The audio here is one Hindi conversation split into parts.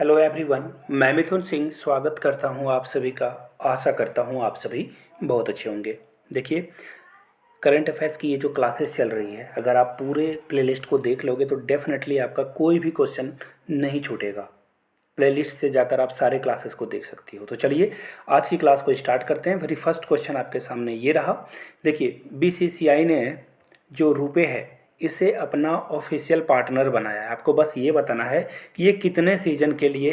हेलो एवरीवन, मैं मिथुन सिंह स्वागत करता हूं आप सभी का। आशा करता हूं आप सभी बहुत अच्छे होंगे। देखिए, करंट अफेयर्स की ये जो क्लासेस चल रही है, अगर आप पूरे प्लेलिस्ट को देख लोगे तो डेफिनेटली आपका कोई भी क्वेश्चन नहीं छूटेगा। प्लेलिस्ट से जाकर आप सारे क्लासेस को देख सकती हो। तो चलिए आज की क्लास को स्टार्ट करते हैं। वेरी फर्स्ट क्वेश्चन आपके सामने ये रहा। देखिए, बीसीसीआई ने जो रुपए है इसे अपना ऑफिशियल पार्टनर बनाया है। आपको बस ये बताना है कि ये कितने सीजन के लिए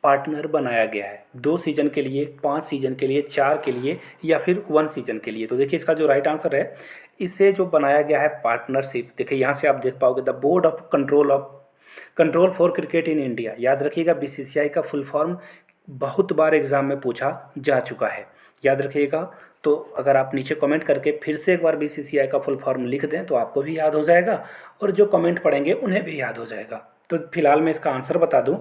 पार्टनर बनाया गया है। 2 सीजन के लिए, 5 सीजन के लिए, 4 के लिए या फिर 1 सीजन के लिए। तो देखिए इसका जो राइट आंसर है, इसे जो बनाया गया है पार्टनरशिप, देखिए यहाँ से आप देख पाओगे the board of control for cricket in India. याद रखिएगा, बीसीसीआई का फुल फॉर्म बहुत बार एग्जाम में पूछा जा चुका है, याद रखिएगा। तो अगर आप नीचे कमेंट करके फिर से एक बार बीसीसीआई का फुल फॉर्म लिख दें तो आपको भी याद हो जाएगा और जो कमेंट पढ़ेंगे उन्हें भी याद हो जाएगा। तो फिलहाल मैं इसका आंसर बता दूं,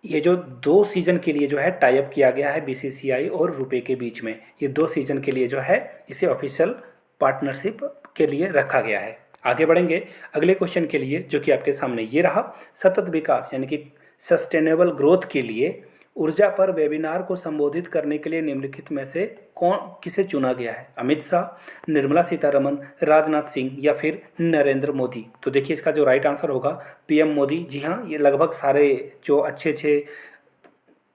ये जो 2 सीजन के लिए जो है टाई अप किया गया है बीसीसीआई और रुपए के बीच में, ये 2 सीजन के लिए जो है इसे ऑफिशियल पार्टनरशिप के लिए रखा गया है। आगे बढ़ेंगे अगले क्वेश्चन के लिए, जो कि आपके सामने ये रहा। सतत विकास यानी कि सस्टेनेबल ग्रोथ के लिए ऊर्जा पर वेबिनार को संबोधित करने के लिए निम्नलिखित में से कौन किसे चुना गया है? अमित शाह, निर्मला सीतारमन, राजनाथ सिंह या फिर नरेंद्र मोदी। तो देखिए इसका जो राइट आंसर होगा पीएम मोदी। जी हाँ, ये लगभग सारे जो अच्छे अच्छे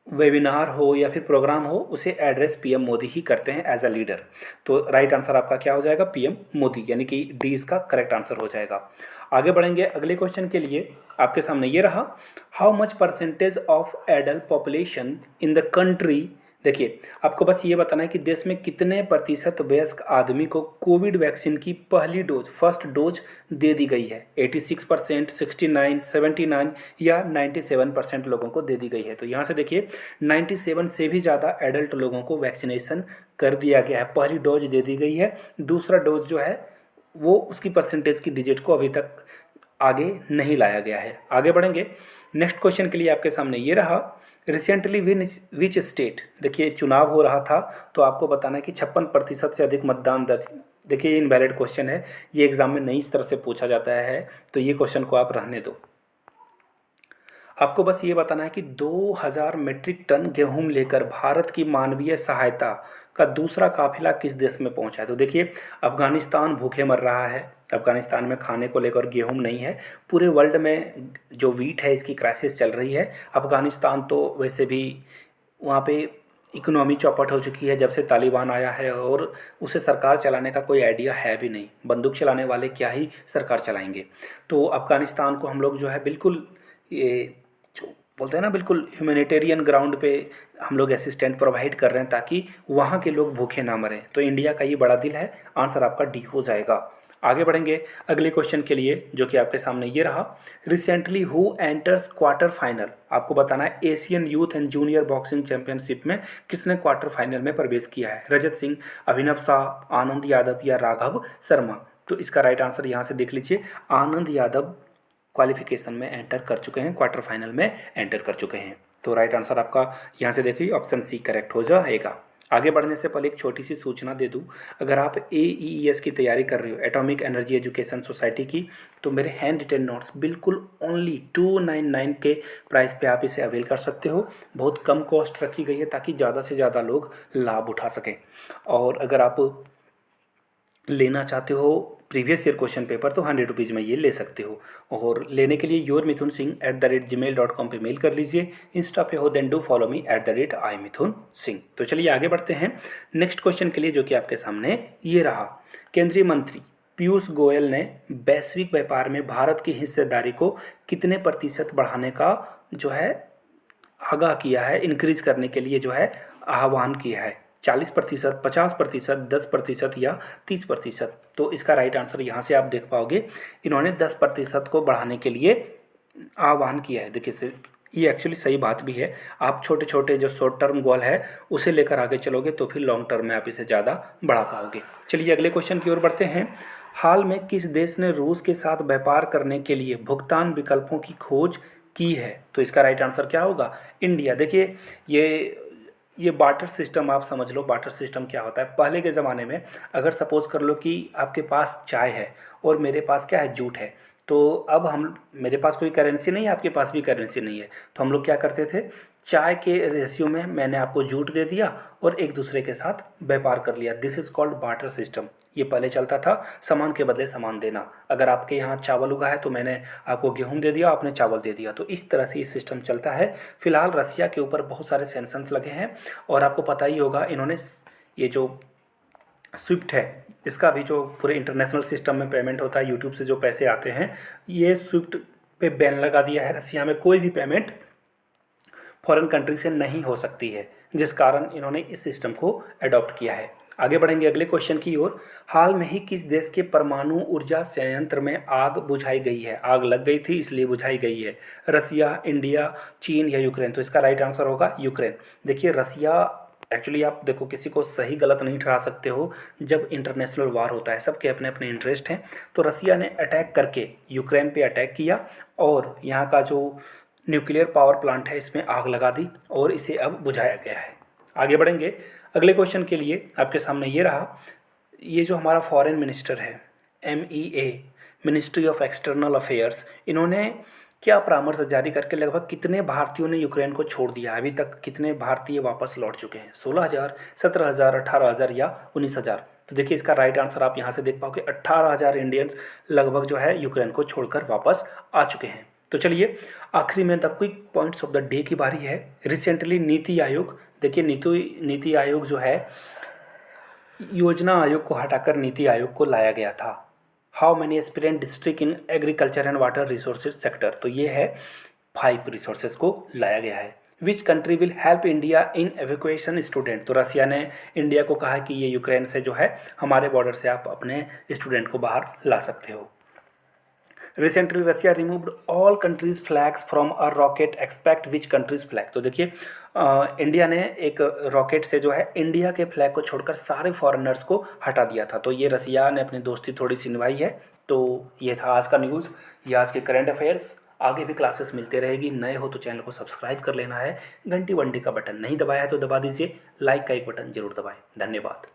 वेबिनार हो या फिर प्रोग्राम हो उसे एड्रेस पीएम मोदी ही करते हैं एज अ लीडर। तो राइट आंसर आपका क्या हो जाएगा? पीएम मोदी, यानी कि डी इसका करेक्ट आंसर हो जाएगा। आगे बढ़ेंगे अगले क्वेश्चन के लिए। आपके सामने ये रहा। How much percentage of adult population in the country. देखिए, आपको बस ये बताना है कि देश में कितने प्रतिशत वयस्क आदमी को कोविड वैक्सीन की पहली डोज, फर्स्ट डोज दे दी गई है। 86%, 69, 79 या 97% लोगों को दे दी गई है। तो यहाँ से देखिए 97 से भी ज़्यादा एडल्ट लोगों को वैक्सीनेशन कर दिया गया है, पहली डोज दे दी गई है। दूसरा डोज जो है वो उसकी परसेंटेज की डिजिट को अभी तक आगे नहीं लाया गया है। आगे बढ़ेंगे नेक्स्ट क्वेश्चन के लिए। आपके सामने ये रहा। Recently which state. देखिए चुनाव हो रहा था तो आपको बताना है कि 56% से अधिक मतदान दर्ज। देखिए ये इनवैलिड क्वेश्चन है, ये एग्जाम में नहीं इस तरह से पूछा जाता है, तो ये क्वेश्चन को आप रहने दो। आपको बस ये बताना है कि 2000 मीट्रिक टन गेहूं लेकर भारत की मानवीय सहायता का दूसरा काफिला किस देश में पहुंचा है? तो देखिए अफगानिस्तान भूखे मर रहा है। अफगानिस्तान में खाने को लेकर गेहूं नहीं है। पूरे वर्ल्ड में जो वीट है इसकी क्राइसिस चल रही है। अफगानिस्तान तो वैसे भी वहाँ पे इकोनॉमी चौपट हो चुकी है जब से तालिबान आया है, और उसे सरकार चलाने का कोई आइडिया है भी नहीं। बंदूक चलाने वाले क्या ही सरकार चलाएंगे। तो अफगानिस्तान को हम लोग जो है बिल्कुल ये जो बोलते हैं ना, बिल्कुल ह्यूमैनिटेरियन ग्राउंड पे हम लोग असिस्टेंट प्रोवाइड कर रहे हैं ताकि वहाँ के लोग भूखे ना मरें। तो इंडिया का ये बड़ा दिल है। आंसर आपका डी हो जाएगा। आगे बढ़ेंगे अगले क्वेश्चन के लिए, जो कि आपके सामने ये रहा। Recently who enters quarter final. आपको बताना है Asian youth and junior boxing championship में किसने क्वार्टर फाइनल में प्रवेश किया है? रजत सिंह, अभिनव शाह, आनंद यादव या राघव शर्मा। तो इसका राइट आंसर यहाँ से देख लीजिए, आनंद यादव क्वालिफिकेशन में एंटर कर चुके हैं, क्वार्टर फाइनल में एंटर कर चुके हैं। तो राइट आंसर आपका यहाँ से देखिए ऑप्शन सी करेक्ट हो जाएगा। आगे बढ़ने से पहले एक छोटी सी सूचना दे दूं, अगर आप AEES की तैयारी कर रहे हो, एटॉमिक एनर्जी एजुकेशन सोसाइटी की, तो मेरे हैंड रिटेन नोट्स बिल्कुल ओनली 299 के प्राइस पे आप इसे अवेल कर सकते हो। बहुत कम कॉस्ट रखी गई है ताकि ज़्यादा से ज़्यादा लोग लाभ उठा सकें। और अगर आप लेना चाहते हो प्रीवियस ईयर क्वेश्चन पेपर तो 100 रुपीज़ में ये ले सकते हो। और लेने के लिए yourmithunsingh@gmail.com पे मेल कर लीजिए। इंस्टा पे हो then do follow me @imithunsingh। तो चलिए आगे बढ़ते हैं नेक्स्ट क्वेश्चन के लिए, जो कि आपके सामने ये रहा। केंद्रीय मंत्री पीयूष गोयल ने वैश्विक व्यापार में भारत की हिस्सेदारी को कितने प्रतिशत बढ़ाने का जो है आगाह किया है, इंक्रीज करने के लिए जो है आह्वान किया है? 40%, 50%, 10% या 30%। तो इसका राइट आंसर यहाँ से आप देख पाओगे, इन्होंने 10% को बढ़ाने के लिए आह्वान किया है। देखिए ये एक्चुअली सही बात भी है। आप छोटे छोटे जो शॉर्ट टर्म गोल है उसे लेकर आगे चलोगे तो फिर लॉन्ग टर्म में आप इसे ज़्यादा बढ़ा पाओगे। चलिए अगले क्वेश्चन की ओर बढ़ते हैं। हाल में किस देश ने रूस के साथ व्यापार करने के लिए भुगतान विकल्पों की खोज की है? तो इसका राइट आंसर क्या होगा? इंडिया। देखिए ये बार्टर सिस्टम आप समझ लो। बार्टर सिस्टम क्या होता है? पहले के ज़माने में अगर सपोज कर लो कि आपके पास चाय है और मेरे पास क्या है, जूट है, तो अब हम मेरे पास कोई करेंसी नहीं है, आपके पास भी करेंसी नहीं है, तो हम लोग क्या करते थे, चाय के रेशियो में मैंने आपको जूट दे दिया और एक दूसरे के साथ व्यापार कर लिया। This is called barter system. ये पहले चलता था, सामान के बदले सामान देना। अगर आपके यहाँ चावल उगा है तो मैंने आपको गेहूँ दे दिया, आपने चावल दे दिया, तो इस तरह से ये सिस्टम चलता है। फिलहाल रसिया के ऊपर बहुत सारे सैंक्शंस लगे हैं और आपको पता ही होगा, इन्होंने ये जो स्विफ्ट है, इसका भी जो पूरे इंटरनेशनल सिस्टम में पेमेंट होता है, यूट्यूब से जो पैसे आते हैं, ये स्विफ्ट पे बैन लगा दिया है। रसिया में कोई भी पेमेंट फॉरेन कंट्री से नहीं हो सकती है, जिस कारण इन्होंने इस सिस्टम को अडॉप्ट किया है। आगे बढ़ेंगे अगले क्वेश्चन की ओर। हाल में ही किस देश के परमाणु ऊर्जा संयंत्र में आग बुझाई गई है? आग लग गई थी इसलिए बुझाई गई है। रसिया, इंडिया, चीन या यूक्रेन? तो इसका राइट आंसर होगा यूक्रेन। देखिए रसिया, एक्चुअली आप देखो, किसी को सही गलत नहीं ठहरा सकते हो। जब इंटरनेशनल वार होता है, सबके अपने अपने इंटरेस्ट हैं, तो रसिया ने अटैक करके यूक्रेन पे अटैक किया और यहाँ का जो न्यूक्लियर पावर प्लांट है इसमें आग लगा दी और इसे अब बुझाया गया है। आगे बढ़ेंगे अगले क्वेश्चन के लिए। आपके सामने ये रहा, ये जो हमारा फॉरेन मिनिस्टर है, MEA, ministry of external affairs, इन्होंने क्या परामर्श जारी करके लगभग कितने भारतीयों ने यूक्रेन को छोड़ दिया? अभी तक कितने भारतीय वापस लौट चुके हैं? 16,000, 17,000, 18,000 या 19,000? तो देखिए इसका राइट आंसर आप यहाँ से देख पाओगे, 18,000 इंडियंस लगभग जो है यूक्रेन को छोड़कर वापस आ चुके हैं। तो चलिए आखिरी में the quick points of the day की बारी है। रिसेंटली नीति आयोग, देखिए नीति आयोग जो है, योजना आयोग को हटाकर नीति आयोग को लाया गया था। How many aspirant district in agriculture and water resources sector? तो ये है 5 रिसोर्सेज को लाया गया है। Which country will help India in evacuation student? तो रसिया ने इंडिया को कहा कि ये यूक्रेन से जो है हमारे बॉर्डर से आप अपने स्टूडेंट को बाहर ला सकते हो। Recently Russia removed all countries flags from a rocket expect which countries flag? तो देखिए इंडिया ने एक रॉकेट से जो है इंडिया के फ्लैग को छोड़कर सारे फॉरेनर्स को हटा दिया था। तो ये रसिया ने अपनी दोस्ती थोड़ी सी निभाई है। तो ये था आज का न्यूज़, ये आज के करंट अफेयर्स। आगे भी क्लासेस मिलते रहेगी। नए हो तो चैनल को सब्सक्राइब कर लेना है। घंटी वंटी का बटन नहीं दबाया है तो दबा दीजिए। लाइक का एक बटन जरूर दबाएं। धन्यवाद।